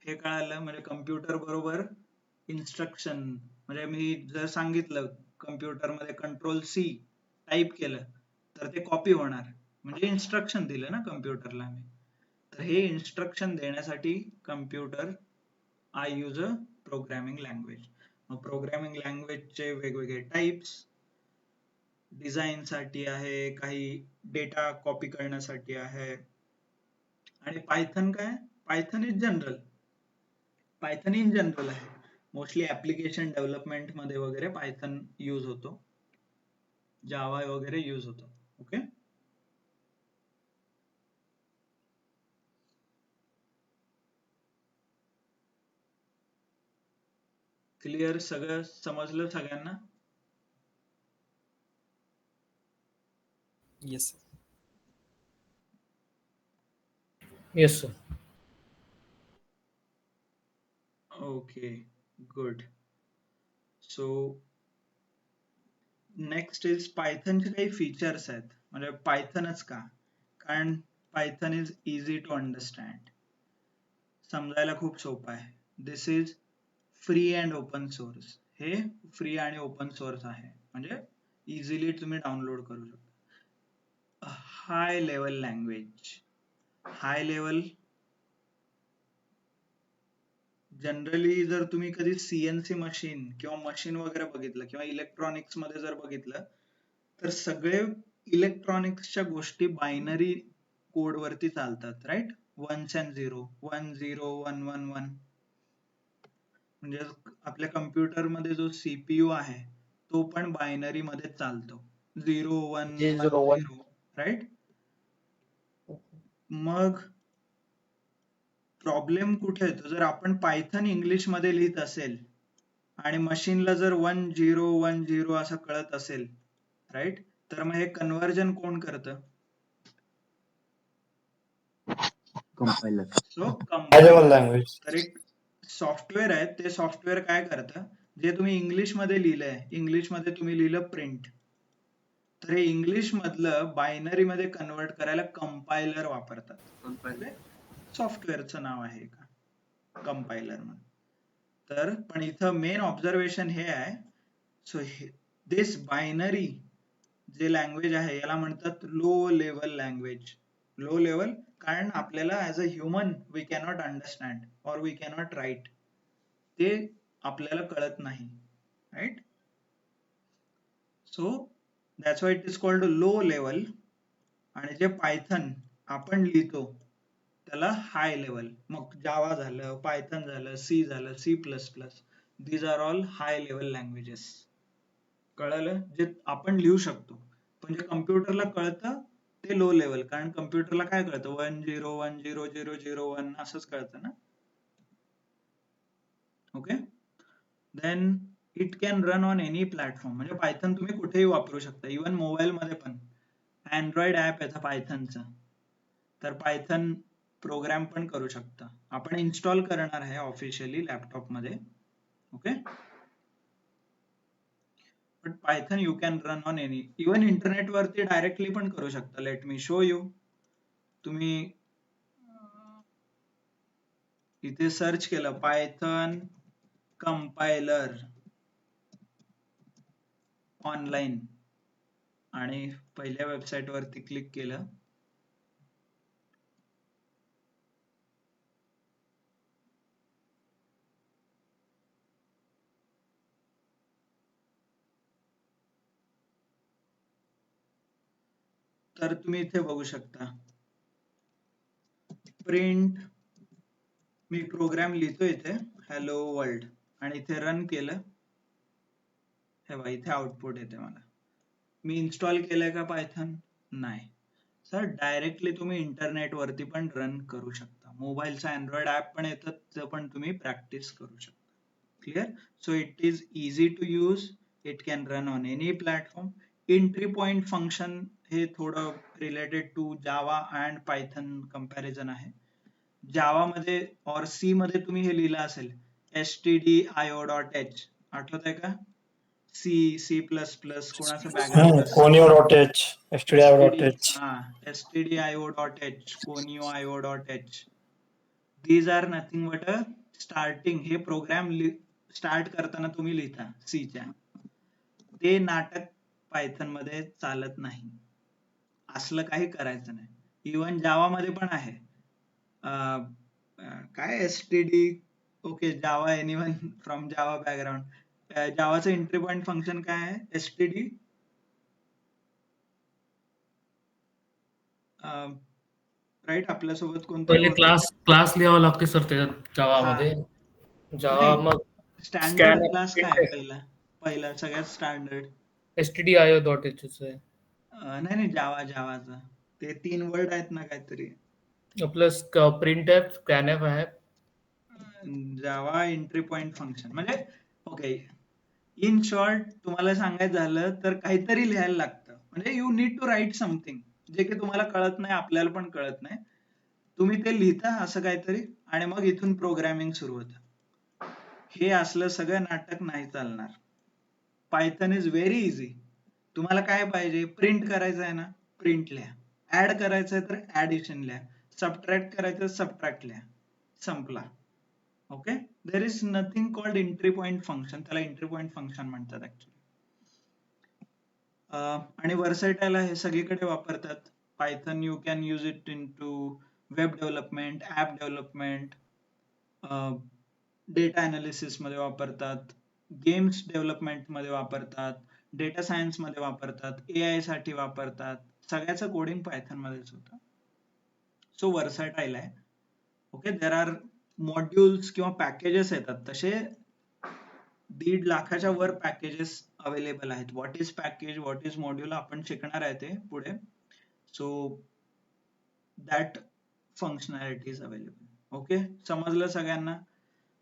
हे कळालं, म्हणजे कम्प्युटर बरोबर इन्स्ट्रक्शन, म्हणजे मी जर सांगितलं कम्प्युटर मध्ये Ctrl+C टाईप केलं तर ते कॉपी होणार, म्हणजे इन्स्ट्रक्शन दिलं ना कम्प्युटरला मी. तर हे इन्स्ट्रक्शन देण्यासाठी computer I use a programming language. मग प्रोग्रामिंग लँग्वेजचे वेगवेगळे टाइप्स, डिझाईन साठी आहे, काही डेटा कॉपी करण्यासाठी आहे. आणि पायथन काय? Python is general, Python in general आहे. मोस्टली ऍप्लिकेशन डेव्हलपमेंट मध्ये वगैरे पायथन यूज होतो, जावा वगैरे यूज होतो. Okay, clear? सगळं समजलं सगळ्यांना? Yes Yes, sir. Okay, good. So next is पायथनचे काही फीचर्स आहेत. म्हणजे पायथनच का? कारण Python is easy to understand, समजायला खूप सोपं आहे. This is free and open source. हे फ्री आणि ओपन सोर्स आहे, म्हणजे इझिली तुम्ही डाउनलोड करू शकता. High level language. High level generally जर तुम्ही कधी सीएनसी मशीन किंवा मशीन वगैरे बघितलं किंवा इलेक्ट्रॉनिक्स मध्ये जर बघितलं, तर सगळे इलेक्ट्रॉनिक्सच्या गोष्टी बायनरी कोड वरती चालतात, राईट? 1s and 0, 1 0 1 1 1. म्हणजे आपल्या कम्प्युटर मध्ये जो सीपीयू आहे तो पण बायनरी मध्ये चालतो, 0 1 1 0 0, राईट? मग प्रॉब्लेम कुठे येतो? जर आपण पायथन इंग्लिश मध्ये लिहित असेल आणि मशीनला जर 1 0 1 0 असं कळत असेल, राईट, तर मग हे कन्व्हर्जन कोण करतं? Compiler. So High level compiler. language. तर एक सॉफ्टवेअर आहे, ते सॉफ्टवेअर काय करतं, जे तुम्ही इंग्लिश मध्ये लिहिलंय, इंग्लिश मध्ये तुम्ही लिहिलं प्रिंट, तर हे इंग्लिश मधलं बायनरी मध्ये कन्वर्ट करायला कंपायलर वापरतात. Compiler. सॉफ्टवेअरचं नाव आहे का कंपायलर म्हणून. तर पण इथं मेन ऑब्झर्वेशन हे आहे, सो दिस बायनरी जे लँग्वेज आहे याला म्हणतात low level language. Low level कारण आपल्याला as a human we cannot understand or we cannot right, ते आपल्याला कळत नाही, right? So that's why it is called low level. आणि जे पायथन आपण लिहितो त्याला हाय लेवल. मग जावा झालं, पायथन झालं, सी झालं, C++, these are all high level languages. कळलं? जे आपण लिहू शकतो पण जे कम्प्युटरला कळतं ते लो लेवल, कारण कम्प्युटरला काय कळतं, 1 0 1 0 0 0 1 असंच कळतं ना. Okay, then it can run on any platform. म्हणजे पायथन तुम्ही कुठेही वापरू शकता, इवन मोबाईल मध्ये पण. अँड्रॉइड ऍप आहे पायथनचं, तर पायथन प्रोग्राम पण करू शकता. आपण इन्स्टॉल करणार आहे ऑफिशियली लॅपटॉप मध्ये. Okay, but Python you can run on any, even internet वरती डायरेक्टली पण करू शकता. Late me show you. तुम्ही इथे सर्च केलं पायथन कंपायलर ऑनलाईन आणि पहिल्या वेबसाईट वरती क्लिक केलं, तर तुम्ही इथे बघू शकता प्रिंट. मी प्रोग्राम लिहितो इथे हॅलो वर्ल्ड आणि इथे रन केलं, हे बघा इथे आउटपुट येते मला. मी इन्स्टॉल केलंय का पायथन? नाही. सर डायरेक्टली तुम्ही इंटरनेट वरती पण रन करू शकता. मोबाईलचा अँड्रॉइड ऍप पण येतं, ते पण तुम्ही प्रॅक्टिस करू शकता. Clear? So it is easy to use, it can run on any platform. Entry point function हे थोडं related to Java and Python comparison आहे. जावा मध्ये और सी मध्ये तुम्ही हे लिहिलं असेल stdio.h, आठवत आहे का? C++, कोणाचं बॅकग्राऊंड असेल, Conio.h, stdio.h. stdio.h, conio.h. these are nothing but a starting. हे प्रोग्राम स्टार्ट करताना तुम्ही लिहिता सीच्या, ते नाटक पायथन मध्ये चालत नाही. असलं काही करायचं नाही. इवन जावा मध्ये पण आहे. काय std, okay, Java anyone from Java background. जावाचं एंट्री पॉइंट फंक्शन काय आहे? std right. आपल्यासोबत कोणतरी पहिले क्लास लिहावं लागते सर त्याच्यात जावामध्ये. जावा मग स्टँडर्ड क्लास काय आहे? पहिला सगळ्यात स्टँडर्ड stdio.h आहे. नाही जावाचा ते 3 वर्ड आहेत ना काहीतरी. Plus print app, scan app आहे. जावा एंट्री पॉइंट फंक्शन म्हणजे ओके, इन शॉर्ट तुम्हाला सांगायचं झालं तर काहीतरी लिहायला लागतं, म्हणजे you need to write something, जे की तुम्हाला कळत नाही, आपल्याला पण कळत नाही. तुम्ही ते लिहिता असं काहीतरी आणि मग इथून प्रोग्रामिंग सुरू होतं. हे असलं सगळं नाटक नाही चालणार. Python is very easy. तुम्हाला काय पाहिजे, प्रिंट करायचं आहे ना, प्रिंट लिहा. ऍड करायचं आहे तर ऍडिशन लिहा. सबट्रॅक्ट करायचं सबट्रॅक्ट लिहा, संपला. Okay, there is nothing called entry point function, त्याला एंट्री पॉइंट फंक्शन म्हणतात ऍक्च्युली. आणि वर्सेटाईल आहे, सगळीकडे वापरतात Python. You can use it in to web development, app development, data analysis मध्ये वापरतात, गेम्स डेव्हलपमेंट मध्ये वापरतात, डेटा सायन्स मध्ये वापरतात, AI साठी वापरतात. सगळ्याचं कोडिंग पायथन मध्येच होतं. सो वर्सेटाईल आहे. ओके, देर आर मॉड्यूल्स किंवा पॅकेजेस येतात, तसे 1.5 लाखाच्या वर पॅकेजेस अवेलेबल आहेत. What is package, what is module आपण शिकणार आहे ते पुढे. So that functionality is available. Okay, समजलं सगळ्यांना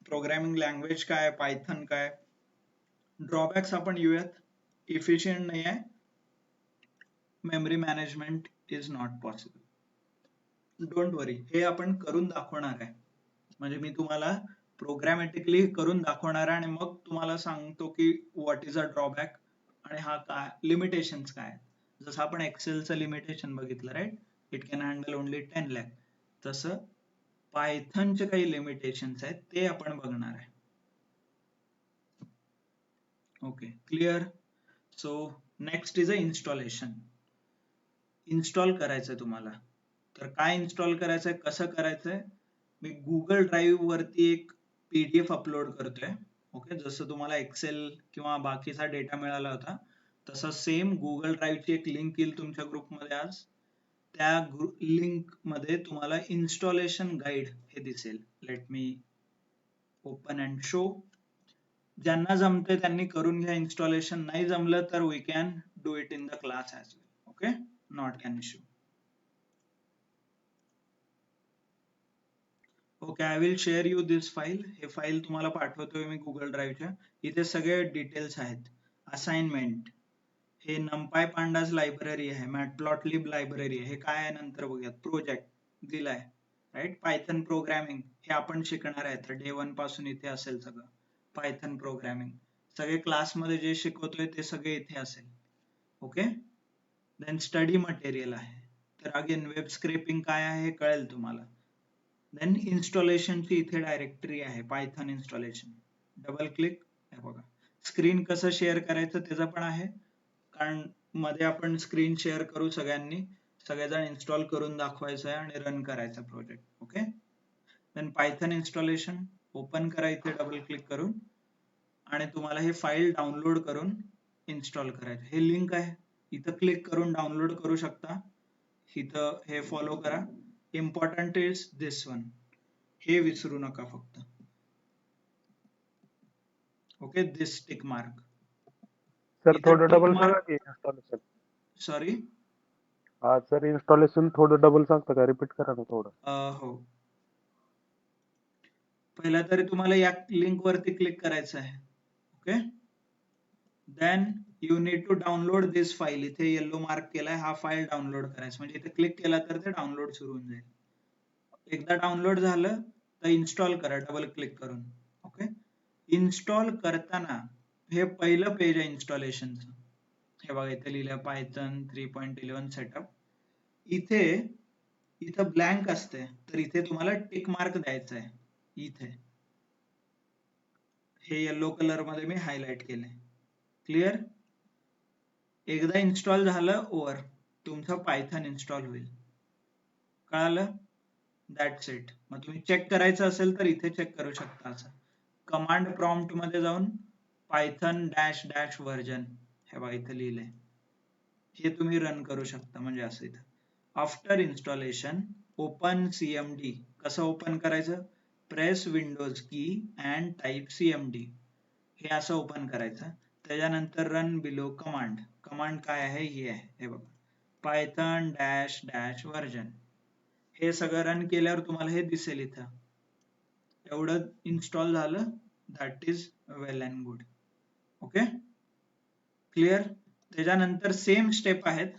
प्रोग्रामिंग लँग्वेज काय, पायथन काय. ड्रॉबॅक्स आपण येऊयात. इफिशियंट नाही आहे, memory management is not possible. Don't worry, हे आपण करून दाखवणार आहे. म्हणजे मी तुम्हाला प्रोग्रामॅटिकली करून दाखवणार आहे आणि मग तुम्हाला सांगतो की व्हॉट इज अ ड्रॉबॅक आणि हा काय लिमिटेशन्स काय. जसं आपण एक्सेलचं लिमिटेशन बघितलं, right, it can handle only 10 lakh. तसं पायथनचे काही लिमिटेशन्स आहेत ते आपण बघणार आहे. Okay, clear. So next is a installation. Install करायचंय तुम्हाला, तर काय इन्स्टॉल करायचंय, कसं करायचंय. मी गुगल ड्राईव्ह वरती एक PDF अपलोड करतोय. ओके, जसं तुम्हाला एक्सेल किंवा बाकीचा डेटा मिळाला होता तसं सेम गुगल ड्राईव्हची एक लिंक येईल तुमच्या ग्रुपमध्ये आज. त्या लिंक मध्ये तुम्हाला इन्स्टॉलेशन गाईड हे दिसेल. Let me open and show. ज्यांना जमते त्यांनी करून घ्या इन्स्टॉलेशन, नाही जमलं तर we can do it in the class as well. Okay, not an issue. Okay, I will share you this file. हे फाईल तुम्हाला पाठवतोय मी गुगल ड्राईव्हच्या. इथे सगळे डिटेल्स आहेत. असाइनमेंट, हे numpy pandas लायब्ररी आहे, मॅटप्लॉटलिब लायब्ररी आहे. हे काय आहे नंतर बघूयात. प्रोजेक्ट दिलाय, राईट. पायथन प्रोग्रामिंग हे आपण शिकणार आहे, तर डे 1 पासून इथे असेल सगळं पायथन प्रोग्रामिंग. सगळे क्लासमध्ये जे शिकवतोय ते सगळे इथे असेल. ओके, देन स्टडी मटेरियल आहे, तर अगेन वेब स्क्रेपिंग काय आहे हे कळेल तुम्हाला. देन इन्स्टॉलेशनची इथे डायरेक्टरी आहे, पायथन इन्स्टॉलेशन. डबल क्लिक, हे बघा. स्क्रीन कसं शेअर करायचं त्याचं पण आहे, कारण मध्ये आपण स्क्रीन शेअर करू सगळ्यांनी, सगळेजण इन्स्टॉल करून दाखवायचं आहे आणि रन करायचा project. Okay, then Python installation open करा इथे डबल क्लिक करून, आणि तुम्हाला हे फाईल डाउनलोड करून इन्स्टॉल करायचं. हे लिंक आहे, इथं क्लिक करून डाउनलोड करू शकता. इथं हे फॉलो करा. इम्पॉर्टंट इज दिस वन, हे विसरू नका फक्त. ओके, दिस टिक मार्क. सर थोडं डबल सांगा की इन्स्टॉलेशन. सॉरी, हा सर, इन्स्टॉलेशन थोडं डबल सांगता का, रिपीट करा ना थोडं. हो. पहिला तरी तुम्हाला या लिंक वरती क्लिक करायचं आहे. Okay, then you need to download this file. इथे येलो मार्क केलाय, हा फाईल डाउनलोड करायचा. म्हणजे इथे क्लिक केला तर ते डाउनलोड सुरू होऊन जाईल. एकदा डाउनलोड झालं तर इन्स्टॉल करा डबल क्लिक करून. ओके, इन्स्टॉल करताना हे पहिलं पेज आहे इन्स्टॉलेशनचं. हे बघा, इथे लिहिलं पायथन 3.11 सेटअप. इथं ब्लँक असते, तर इथे तुम्हाला टिक मार्क द्यायचा आहे. इथे हे येलो कलर मध्ये मी हायलाइट केले. क्लिअर. एकदा इन्स्टॉल झालं ओव्हर, तुमचं पायथन इन्स्टॉल होईल. कळालं, दॅट्स इट. मग तुम्ही चेक करायचं असेल तर इथे चेक करू शकता. असं कमांड प्रॉम्प्ट मध्ये जाऊन पायथन डॅश डॅश व्हर्जन, हे बघा इथे लिहिलंय, हे तुम्ही रन करू शकता. म्हणजे असं इथं आफ्टर इन्स्टॉलेशन ओपन CMD. कसं ओपन करायचं, प्रेस विंडोज की अँड टाईप CMD, हे असं ओपन करायचं. त्याच्यानंतर रन बिलो कमांड. कमांड काय आहे, ही आहे, हे बघा, पायथन डॅश डॅश व्हर्जन. हे सगळं रन केल्यावर तुम्हाला हे दिसेल इथं. एवढं इन्स्टॉल झालं, that is well and good. Okay, clear. त्याच्यानंतर सेम स्टेप आहेत,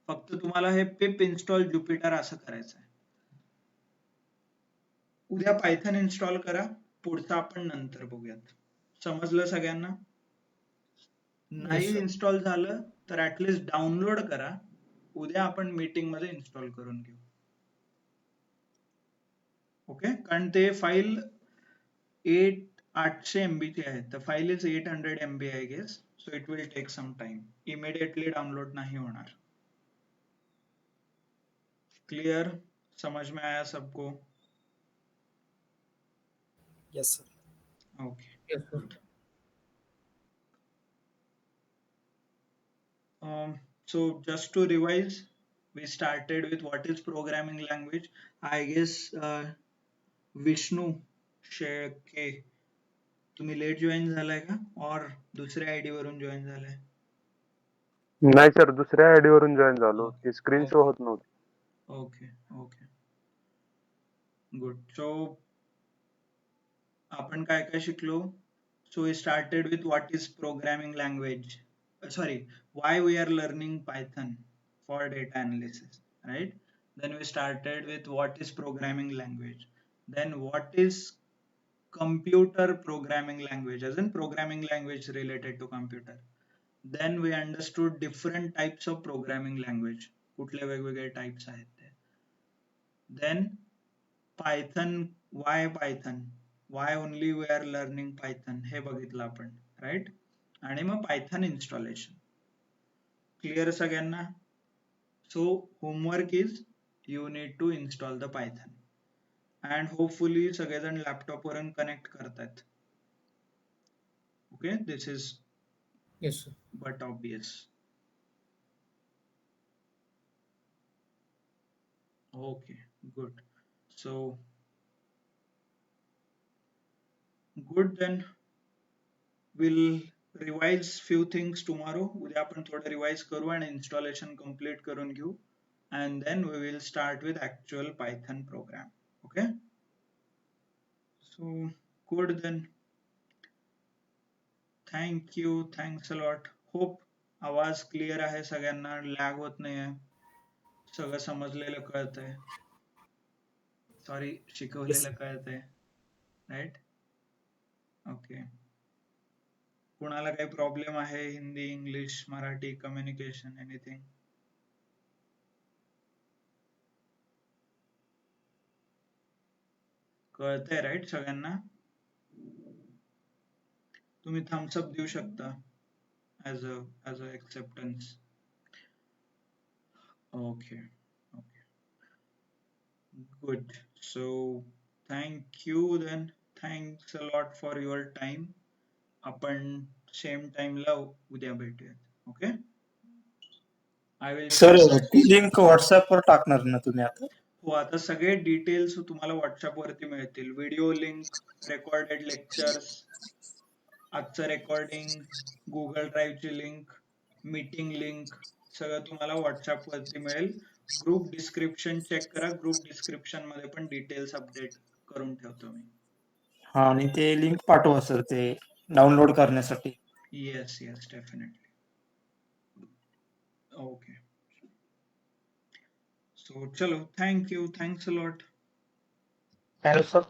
फक्त तुम्हाला हे पिप इन्स्टॉल ज्युपिटर असं करायचं आहे. उद्या पायथन इन्स्टॉल करा, पुढचं आपण नंतर बघूयात. समजलं सगळ्यांना? नाही इन्स्टॉल झालं तर ऍटलीस्ट डाउनलोड करा, उद्या आपण मीटिंग मध्ये इन्स्टॉल करून घेऊ. ओके, कारण ते फाईल 800 MB ची आहे. The file is 800 MB I guess, so it will take some time. Immediately download नहीं होणार. Clear? समझ में आया सबको? Yes, sir. Okay. Yes, sir. So just to revise, we started with what is programming language. I guess Vishnu Shelke तुम्ही late join झालाय का, और दुसऱ्या आयडी वरून जॉईन झालाय? नाही सर, दुसऱ्या आयडी वरून जॉईन झालो, ती स्क्रीन शो होत नव्हती. Okay okay, good. सो आपण काय काय शिकलो? So we started with what is programming language. Sorry, why we are learning Python for data analysis, right? Then we started with what is programming language. Then what is computer programming language, as in programming language related to computer. Then we understood different types of programming language. कुठले वेगवेगळे types आहेत ते. Then Python, why Python? Why only we are learning Python हे बघितलं आपण, right? आणि मग Python installation. Clear सगळ्यांना? So homework is you need to install the Python and hopefully सगळेजण लॅपटॉप वरून कनेक्ट करतात. Okay, this is Yes, sir. but obvious. Okay, good. So good, then we'll revise few things tomorrow. उद्या आपण थोडं revise करू आणि installation complete करून घेऊ, and then we will start with actual Python program. Okay, so good then. Thank you, thanks a lot. Hope आवाज clear आहे सगळ्यांना, लॅग होत नाही आहे, सगळं समजलेलं कळतंय, सॉरी शिकवलेलं कळतंय, राईट? ओके. कुणाला काही प्रॉब्लेम आहे? Hindi, English, Marathi, communication, anything? कळतंय राईट सगळ्यांना? तुम्ही थम्स अप देऊ शकता as a acceptance. Okay, okay, good. So thank you then, thanks a lot for your time. आपण सेम टाइमला उद्या भेटूयात. ओके, आय विल सर ती लिंक व्हॉट्सअप वर टाकणार ना तुम्ही आता? हो, आता सगळे डिटेल्स तुम्हाला व्हॉट्सअप वरती मिळतील. व्हिडिओ लिंक, रेकॉर्डेड लेक्चर्स, आजचं रेकॉर्डिंग, गुगल ड्राईव्हची लिंक, मीटिंग लिंक, सगळं तुम्हाला व्हॉट्सअप वरती मिळेल. ग्रुप डिस्क्रिप्शन चेक करा, ग्रुप डिस्क्रिप्शन मध्ये पण डिटेल्स अपडेट करून ठेवतो मी. हा, आणि ते लिंक पाठवा सर, ते डाउनलोड करण्यासाठी. Yes yes, definitely. Okay, so चलो, thank you, thanks a lot. Hello sir.